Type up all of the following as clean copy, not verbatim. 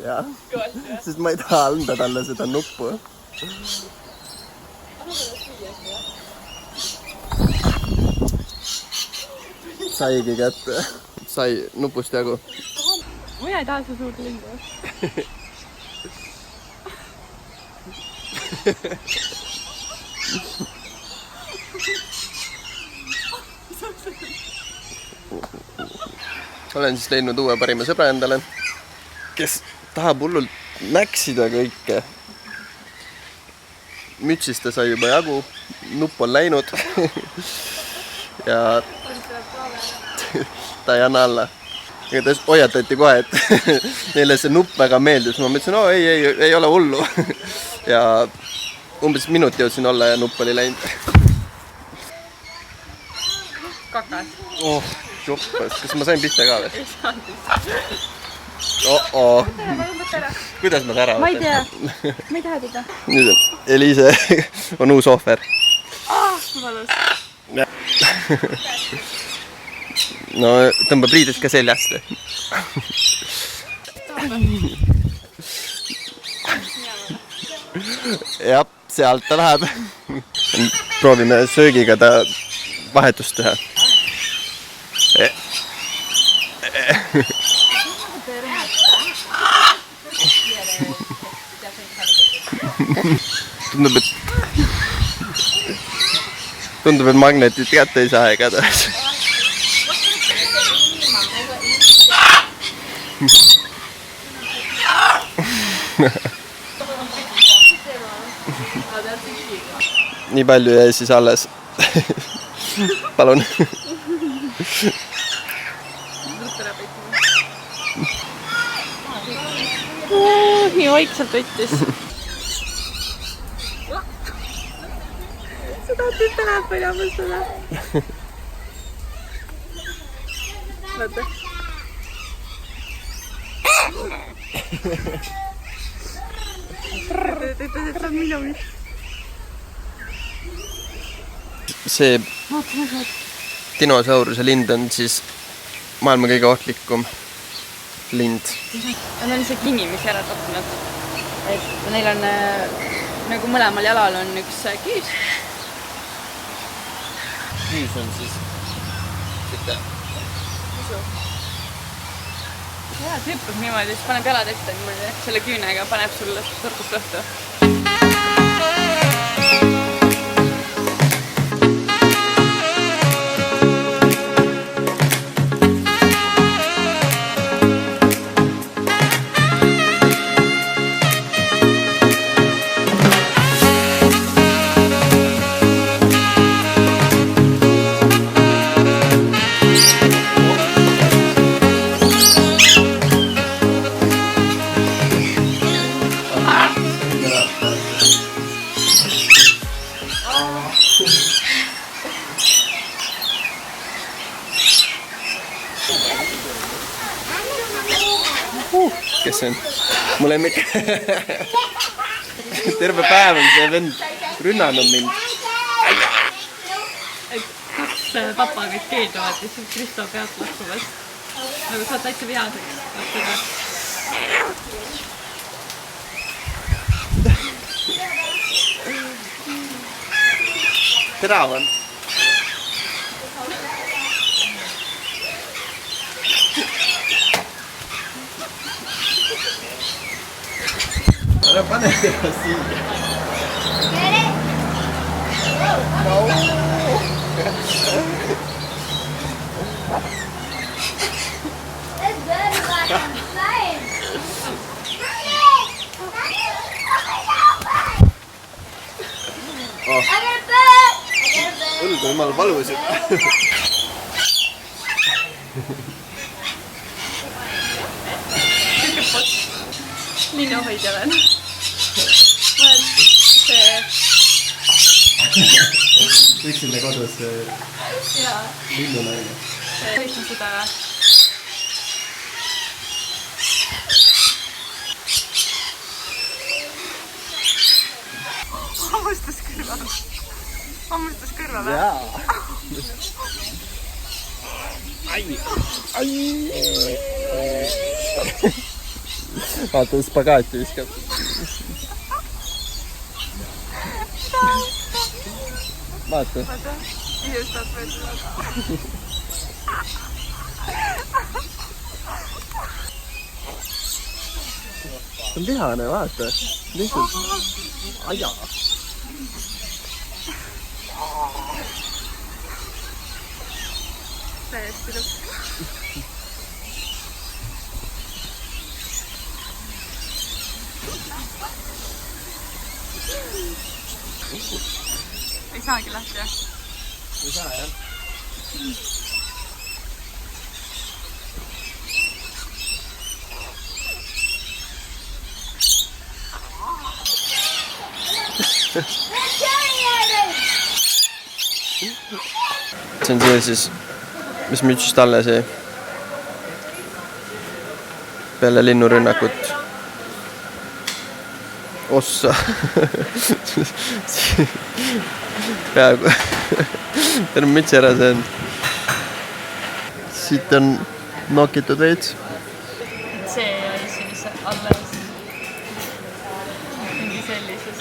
jah, sest ma ei taha anda talle seda nuppu. Saigi kätte. Sai nupust jagu. Mina ei taha su suurt lindu. Olen siis leidnud uue parima sõbra endale, kes tahab hullult näksida kõike. Mütsist ta sai juba jagu, nupp on läinud ja ta ei anna alla. Ja ta hoiatati kohe, et neile see nupp väga meeldis. Ma mõtlesin, ei ole hullu. Ja umbes minut jõudsin olla ja nupp oli läinud. Kakas. Oh, joppas. Kas ma sain pihta ka või? Ei saanud. Kuidas ma tära? Ma ei tea. Ma ei taha teda. Nüüd on Eliise on uus ohver. Valus. No tõmbab riided ka seljast. Jah, sealt ta läheb. Proovime söögiga ta vahetust teha. Tundub, et magnetit kätte ei saa ega taas. Nii palju jäi siis alles. Palun. Nii vaikselt võttis. Sa tahad nüüd tänapäi jamustada? Vaata. See on minu vist. See dinosauruse lind on siis maailma kõige ohtlikum lind. Nad on see kinimisi ära tapnud. Et neil on nagu mõlemal jalal on üks küüs. Küüs on siis sitte. Ja, ta hüppab niimoodi, siis paneb jalad ette niimoodi. Selle küünega paneb sulle tõrkust õhtu. Kes see on? Mu lemmik. Terve päev on see vend rünnanud mind. Kaks papagaid keelduvad, siis Kristo pealt laksuvad. Nagu saad täitsa vihaseks. Terav on. Ära pane teda siia. No. Õlgu jumal valusid. Linnuhoidja olen. Ma olen see... Võiksime kodus linnunaine. Võiksin seda... Hammustas kõrva või? Jaa. vaata, spagaati viskab. Vaata. Iustad veel seda. See on vihane, vaata. Lihtsalt. Aja. Täiesti lõpp. Ei saagi lahti, jah? Ei saa, jah. See on see siis, mis mütsist alles jäi. Peale linnurünnakut. Ossa. Peaaegu. Terve mütsi ära see on. Siit on nokitud veits. See jäi siis alles. Mingi sellises.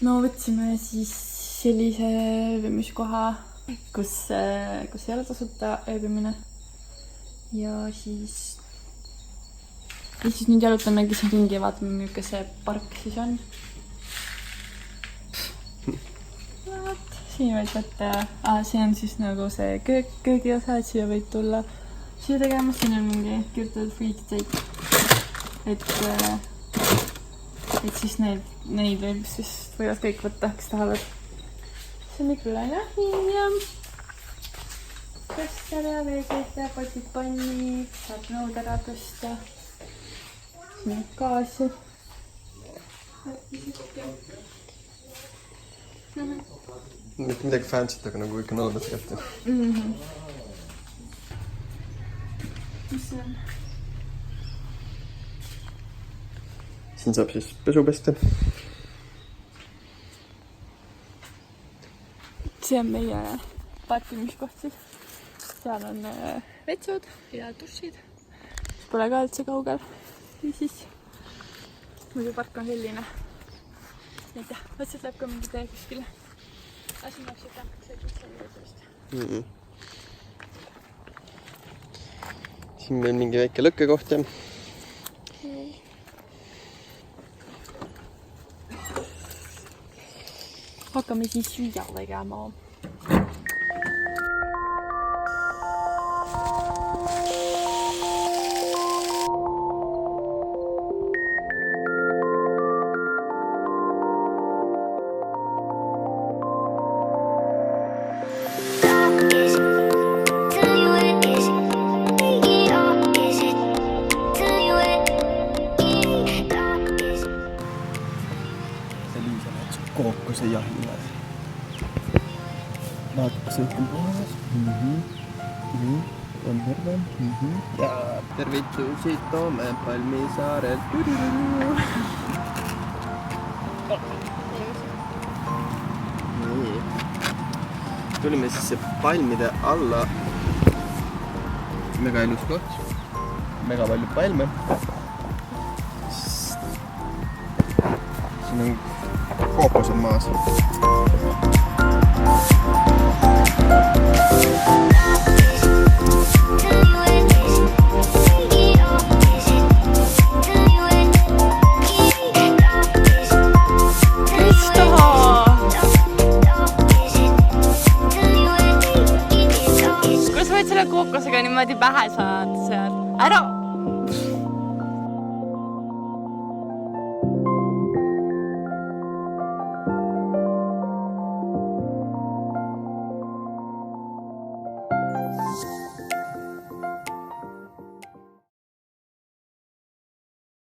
No võtsime siis sellise ööbimiskoha, kus ei ole tasuta ööbimine. Ja siis nüüd jalutamegi siin ringi ja vaatame, milline see park siis on. No võt, siin võid võtta. Siin on siis nagu see köögi osa, et siia võid tulla siia tegema. Siin on mingi kirjutatud free to take. Et siis neid võib siis võivad kõik võtta, kes tahavad. See on mikrolaineahju ja köster ja veekeet ja potid panni, saab nõud ära tõsta. Siin on gaasi. Mitte midagi fancy't, aga nagu kõik on olemas kätte. Mis see on? Siin saab siis pesu pesta. See on meie parkimiskoht siis. Seal on vetsud ja dušid. Pole ka üldse kaugel. Ja siis muidu park on selline. Nii et jah, võtselt läheb ka mingi tee kuskile. Siin läheb seda, see on vist. siin meil mingi väike lõkkekoht ja hakkame siis süüa tegema. Liisa läks kookose jahile. Vaata, see ütleb puhas. On terve. Ja tervitusi toome Palmisaarelt. Nii. Tulime siis palmide alla. Mega ilus koht. Mega palju palme. Siin on kookos on maas.